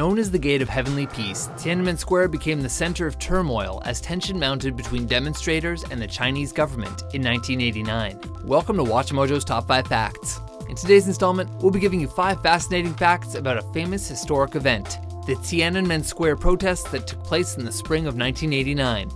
Known as the Gate of Heavenly Peace, Tiananmen Square became the center of turmoil as tension mounted between demonstrators and the Chinese government in 1989. Welcome to WatchMojo's Top 5 Facts. In today's installment, we'll be giving you 5 fascinating facts about a famous historic event, the Tiananmen Square protests that took place in the spring of 1989.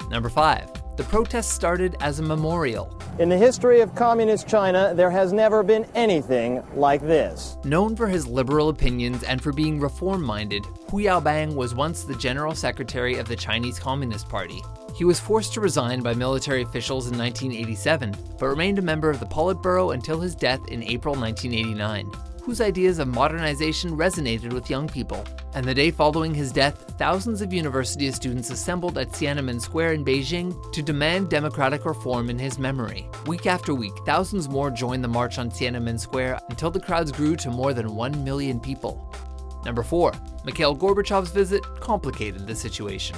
Number 5. The protests started as a memorial. In the history of communist China, there has never been anything like this. Known for his liberal opinions and for being reform-minded, Hu Yaobang was once the general secretary of the Chinese Communist Party. He was forced to resign by military officials in 1987, but remained a member of the Politburo until his death in April 1989. Hu's ideas of modernization resonated with young people, and the day following his death, thousands of university students assembled at Tiananmen Square in Beijing to demand democratic reform in his memory. Week after week, thousands more joined the march on Tiananmen Square until the crowds grew to more than 1 million people. Number 4. Mikhail Gorbachev's visit complicated the situation.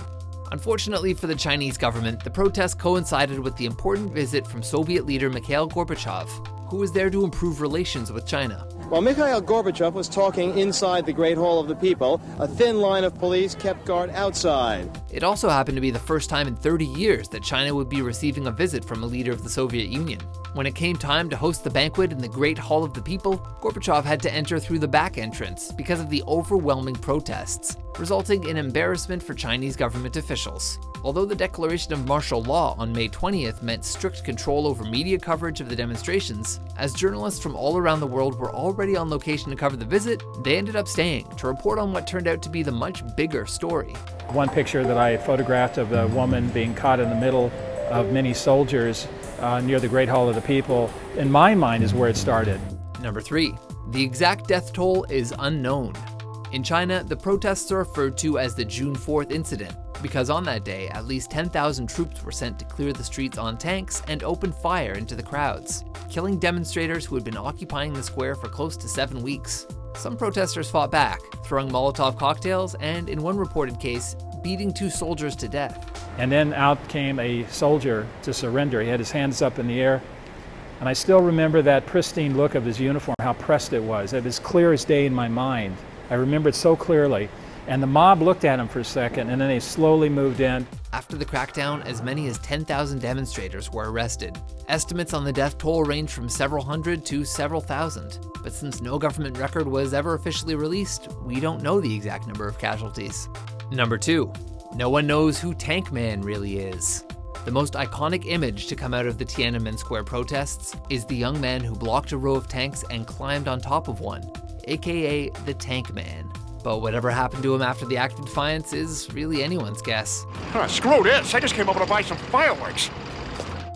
Unfortunately for the Chinese government, the protest coincided with the important visit from Soviet leader Mikhail Gorbachev, who was there to improve relations with China. While Mikhail Gorbachev was talking inside the Great Hall of the People, a thin line of police kept guard outside. It also happened to be the first time in 30 years that China would be receiving a visit from a leader of the Soviet Union. When it came time to host the banquet in the Great Hall of the People, Gorbachev had to enter through the back entrance because of the overwhelming protests, resulting in embarrassment for Chinese government officials. Although the declaration of martial law on May 20th meant strict control over media coverage of the demonstrations, as journalists from all around the world were already on location to cover the visit, they ended up staying to report on what turned out to be the much bigger story. One picture that I photographed of a woman being caught in the middle of many soldiers near the Great Hall of the People, in my mind, is where it started. Number 3. The exact death toll is unknown. In China, the protests are referred to as the June 4th incident, because on that day, at least 10,000 troops were sent to clear the streets on tanks and open fire into the crowds, killing demonstrators who had been occupying the square for close to 7 weeks. Some protesters fought back, throwing Molotov cocktails and, in one reported case, beating 2 soldiers to death. And then out came a soldier to surrender. He had his hands up in the air. And I still remember that pristine look of his uniform, how pressed it was. It was clear as day in my mind. I remember it so clearly. And the mob looked at him for a second, and then they slowly moved in. After the crackdown, as many as 10,000 demonstrators were arrested. Estimates on the death toll range from several hundred to several thousand. But since no government record was ever officially released, we don't know the exact number of casualties. Number 2. No one knows who Tank Man really is. The most iconic image to come out of the Tiananmen Square protests is the young man who blocked a row of tanks and climbed on top of one, aka the Tank Man. But whatever happened to him after the act of defiance is really anyone's guess. Screw this, I just came over to buy some fireworks.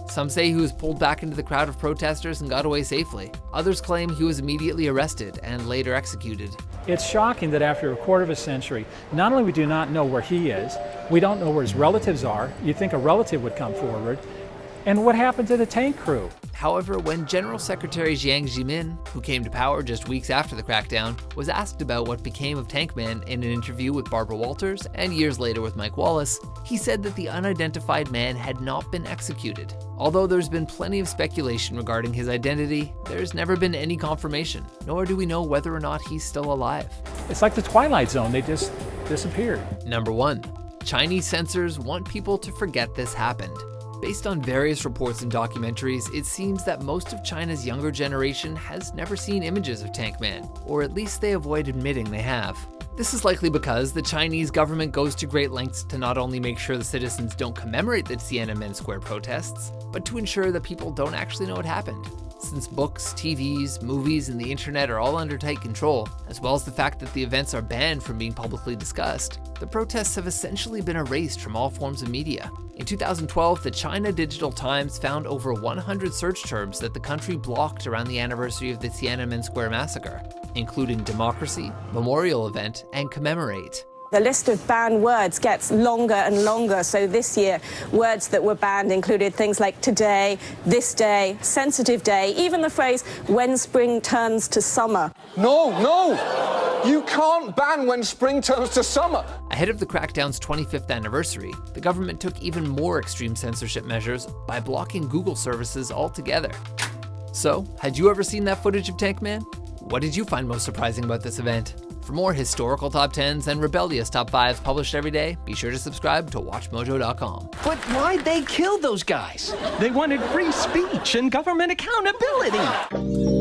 Some say he was pulled back into the crowd of protesters and got away safely. Others claim he was immediately arrested and later executed. It's shocking that after a quarter of a century, not only we do not know where he is, we don't know where his relatives are. You'd think a relative would come forward. And what happened to the tank crew? However, when General Secretary Jiang Zemin, who came to power just weeks after the crackdown, was asked about what became of Tank Man in an interview with Barbara Walters and years later with Mike Wallace, he said that the unidentified man had not been executed. Although there's been plenty of speculation regarding his identity, there's never been any confirmation, nor do we know whether or not he's still alive. It's like the Twilight Zone, they just disappeared. Number 1. Chinese censors want people to forget this happened. Based on various reports and documentaries, it seems that most of China's younger generation has never seen images of Tank Man, or at least they avoid admitting they have. This is likely because the Chinese government goes to great lengths to not only make sure the citizens don't commemorate the Tiananmen Square protests, but to ensure that people don't actually know what happened. Since books, TVs, movies, and the internet are all under tight control, as well as the fact that the events are banned from being publicly discussed, the protests have essentially been erased from all forms of media. In 2012, the China Digital Times found over 100 search terms that the country blocked around the anniversary of the Tiananmen Square massacre, including democracy, memorial event, and commemorate. The list of banned words gets longer and longer, so this year words that were banned included things like today, this day, sensitive day, even the phrase when spring turns to summer. No, you can't ban when spring turns to summer. Ahead of the crackdown's 25th anniversary, the government took even more extreme censorship measures by blocking Google services altogether. So, had you ever seen that footage of Tank Man? What did you find most surprising about this event? For more historical top 10s and rebellious top 5s published every day, be sure to subscribe to WatchMojo.com. But why'd they kill those guys? They wanted free speech and government accountability.